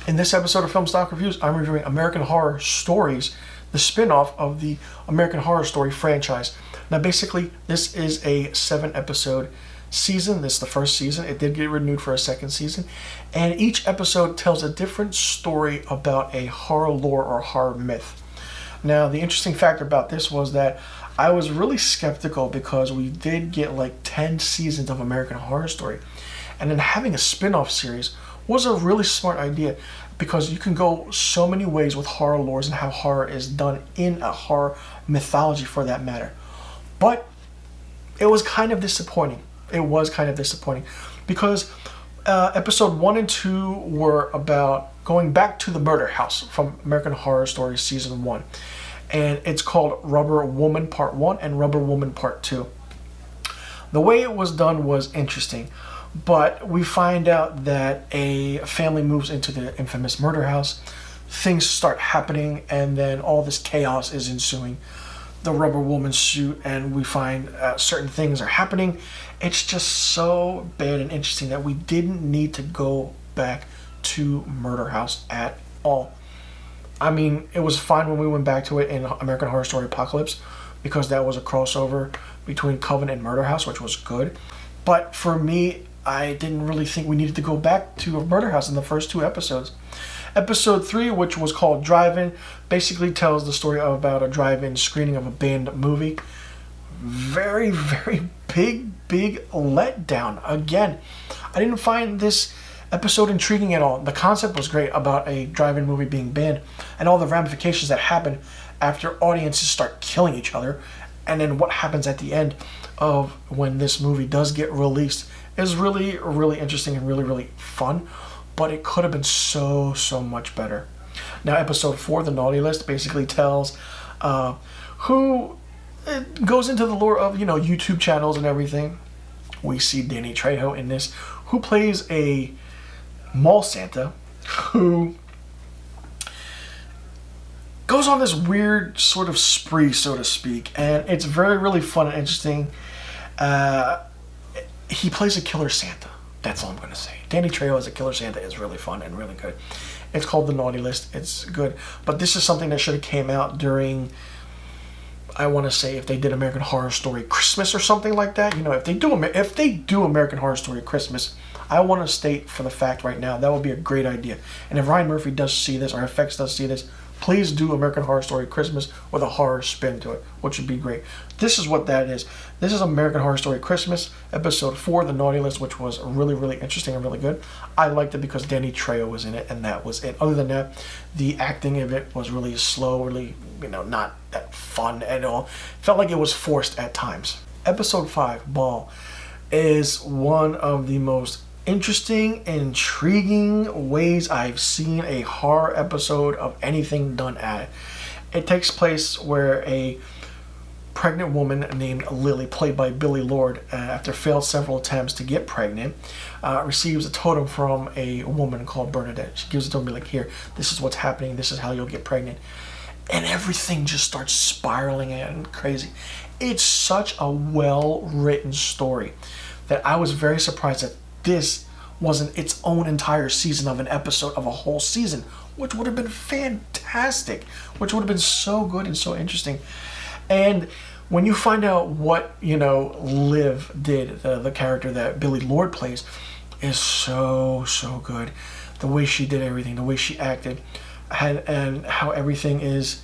In this episode of Film Stock Reviews, I'm reviewing American Horror Stories, the spin-off of the American Horror Story franchise. Now basically, this is a 7-episode season. This is the first season. It did get renewed for a second season. And each episode tells a different story about a horror lore or horror myth. Now, the interesting factor about this was that I was really skeptical because we did get like 10 seasons of American Horror Story. And then having a spin-off series was a really smart idea because you can go so many ways with horror lores and how horror is done in a horror mythology for that matter. But it was kind of disappointing. It was kind of disappointing because episode 1 and 2 were about going back to the murder house from American Horror Story Season 1. And it's called Rubber Woman Part 1 and Rubber Woman Part 2. The way it was done was interesting. But we find out that a family moves into the infamous murder house. Things start happening, and then all this chaos is ensuing. The rubber woman suit, and we find certain things are happening. It's just so bad and interesting that we didn't need to go back to murder house at all. I mean, it was fine when we went back to it in American Horror Story Apocalypse because that was a crossover between Coven and Murder House, which was good. But for me, I didn't really think we needed to go back to a murder house in the first 2 episodes. Episode 3, which was called Drive-In, basically tells the story about a drive-in screening of a banned movie. Very, very big letdown. Again, I didn't find this episode intriguing at all. The concept was great about a drive-in movie being banned and all the ramifications that happen after audiences start killing each other, and then what happens at the end of when this movie does get released is really, really interesting and really, really fun, but it could have been so much better. Now, episode 4, The Naughty List, basically tells who goes into the lore of, YouTube channels and everything. We see Danny Trejo in this, who plays a mall Santa who goes on this weird sort of spree, so to speak, and it's very, really fun and interesting. He plays a killer Santa. That's all I'm going to say. Danny Trejo as a killer Santa is really fun and really good. It's called The Naughty List. It's good. But this is something that should have came out during, I want to say, if they did American Horror Story Christmas or something like that. If they do American Horror Story Christmas, I want to state for the fact right now, that would be a great idea. And if Ryan Murphy does see this, or FX does see this, please do American Horror Story Christmas with a horror spin to it, which would be great. This is what that is. This is American Horror Story Christmas, episode 4, The Naughty List, which was really, really interesting and really good. I liked it because Danny Trejo was in it, and that was it. Other than that, the acting of it was really slow, really, not that fun at all. Felt like it was forced at times. Episode 5, Ball, is one of the most interesting, intriguing ways I've seen a horror episode of anything done at it. It takes place where a pregnant woman named Lily, played by Billy Lord, after failed several attempts to get pregnant, receives a totem from a woman called Bernadette. She gives it to him, like, here, this is what's happening, this is how you'll get pregnant. And everything just starts spiraling and crazy. It's such a well-written story that I was very surprised that this wasn't its own entire season of an episode of a whole season, which would have been fantastic, which would have been so good and so interesting. And when you find out what, Liv did, the character that Billy Lord plays, is so good. The way she did everything, the way she acted, and how everything is,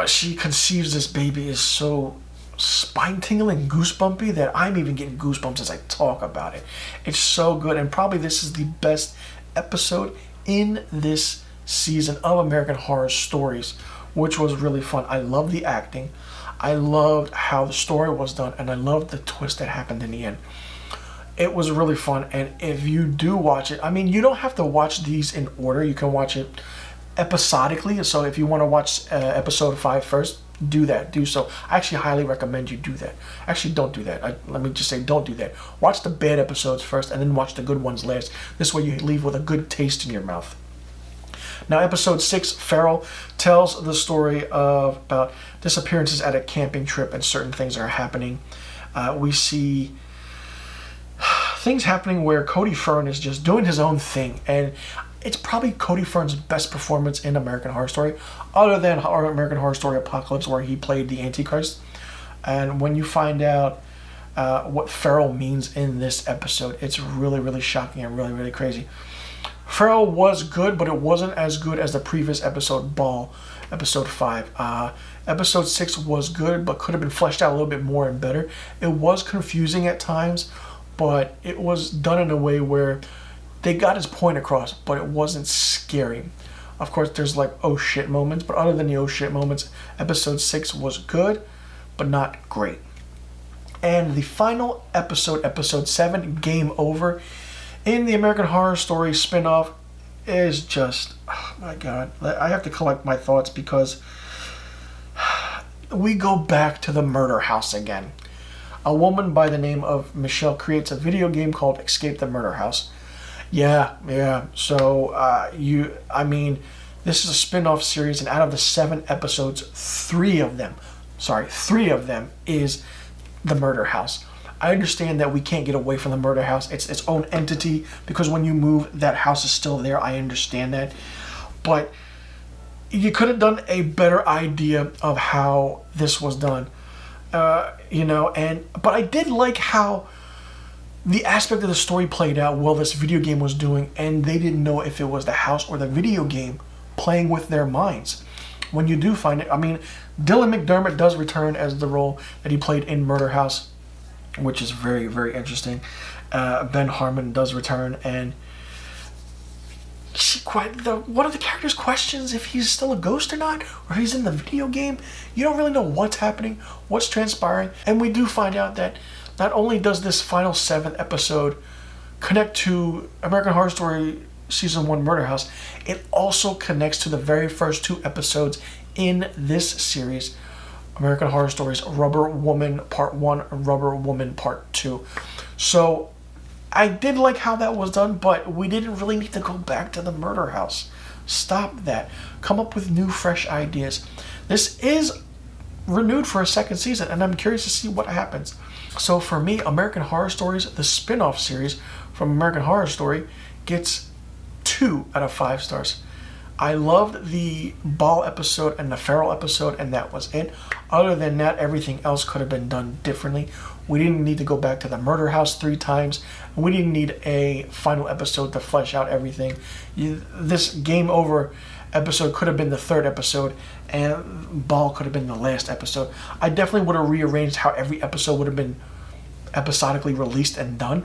she conceives this baby is so spine-tingling, goosebumpy that I'm even getting goosebumps as I talk about it. It's so good, and probably this is the best episode in this season of American Horror Stories, which was really fun. I love the acting, I loved how the story was done, and I loved the twist that happened in the end. It was really fun, and if you do watch it, you don't have to watch these in order. You can watch it episodically, so if you want to watch episode 5 first, do that. Do so. I actually highly recommend you do that. Actually, don't do that. Let me just say, don't do that. Watch the bad episodes first and then watch the good ones last. This way you leave with a good taste in your mouth. Now, episode 6, Feral, tells the story of about disappearances at a camping trip and certain things are happening. We see things happening where Cody Fern is just doing his own thing, and it's probably Cody Fern's best performance in American Horror Story, other than American Horror Story Apocalypse, where he played the Antichrist. And when you find out what Farrell means in this episode, it's really, really shocking and really, really crazy. Farrell was good, but it wasn't as good as the previous episode, Ball, episode 5. Episode 6 was good, but could have been fleshed out a little bit more and better. It was confusing at times, but it was done in a way where they got his point across, but it wasn't scary. Of course, there's like oh shit moments, but other than the oh shit moments, episode 6 was good, but not great. And the final episode, episode 7, Game Over, in the American Horror Story spinoff, is just, oh my god, I have to collect my thoughts because we go back to the murder house again. A woman by the name of Michelle creates a video game called Escape the Murder House. Yeah. So, this is a spin-off series, and out of the 7 episodes, 3 of them is the murder house. I understand that we can't get away from the murder house. It's its own entity, because when you move, that house is still there. I understand that. But you could have done a better idea of how this was done. But I did like how the aspect of the story played out while this video game was doing, and they didn't know if it was the house or the video game playing with their minds. When you do find it, Dylan McDermott does return as the role that he played in Murder House, which is very, very interesting. Ben Harmon does return, and one of the characters questions if he's still a ghost or not, or he's in the video game. You don't really know what's happening, what's transpiring, and we do find out that not only does this final 7th episode connect to American Horror Story Season 1 Murder House, it also connects to the very first 2 episodes in this series, American Horror Stories Rubber Woman Part 1 and Rubber Woman Part 2. So I did like how that was done, but we didn't really need to go back to the murder house. Stop that. Come up with new, fresh ideas. This is renewed for a 2nd season, and I'm curious to see what happens. So for me, American Horror Stories, the spin-off series from American Horror Story, gets 2 out of 5 stars. I loved the Ball episode and the Farrell episode, and that was it. Other than that, everything else could have been done differently. We didn't need to go back to the murder house 3 times. We didn't need a final episode to flesh out everything. This Game Over episode could have been the 3rd episode, and Ball could have been the last episode. I definitely would have rearranged how every episode would have been episodically released and done.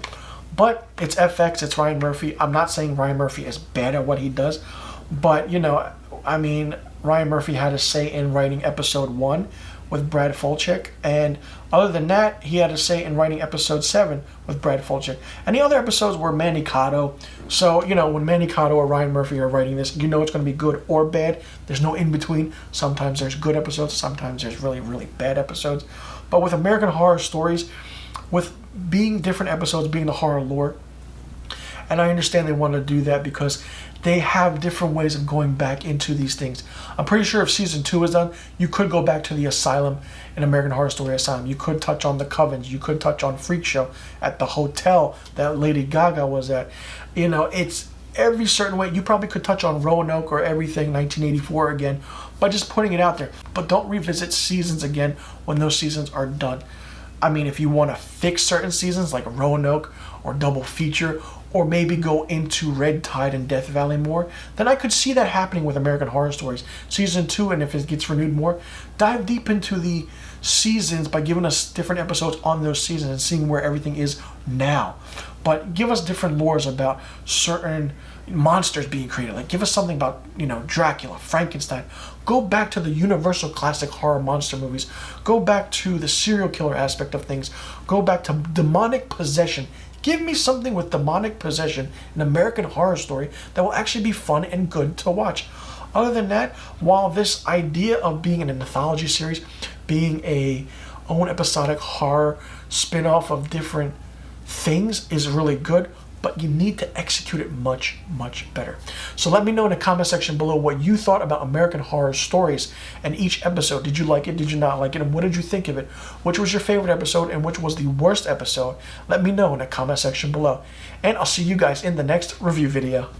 But it's FX, it's Ryan Murphy. I'm not saying Ryan Murphy is bad at what he does, but Ryan Murphy had a say in writing episode 1 with Brad Fulchek, and other than that, he had a say in writing episode 7 with Brad Fulchek. And the other episodes were Manny Cotto. So, when Manny Cotto or Ryan Murphy are writing this, it's going to be good or bad. There's no in between. Sometimes there's good episodes, sometimes there's really, really bad episodes. But with American Horror Stories, with being different episodes, being the horror lore, and I understand they want to do that because they have different ways of going back into these things. I'm pretty sure if season 2 is done, you could go back to the asylum in American Horror Story Asylum. You could touch on the Covens. You could touch on Freak Show at the hotel that Lady Gaga was at. It's every certain way. You probably could touch on Roanoke or everything 1984 again by just putting it out there. But don't revisit seasons again when those seasons are done. If you want to fix certain seasons like Roanoke or Double Feature, or maybe go into Red Tide and Death Valley more, then I could see that happening with American Horror Stories Season 2, and if it gets renewed more, dive deep into the seasons by giving us different episodes on those seasons and seeing where everything is now. But give us different lores about certain monsters being created. Like, give us something about, Dracula, Frankenstein. Go back to the universal classic horror monster movies. Go back to the serial killer aspect of things. Go back to demonic possession. Give me something with demonic possession, an American Horror Story, that will actually be fun and good to watch. Other than that, while this idea of being an anthology series, being a own episodic horror spin-off of different things is really good, but you need to execute it much, much better. So let me know in the comment section below what you thought about American Horror Stories and each episode. Did you like it? Did you not like it? And what did you think of it? Which was your favorite episode and which was the worst episode? Let me know in the comment section below. And I'll see you guys in the next review video.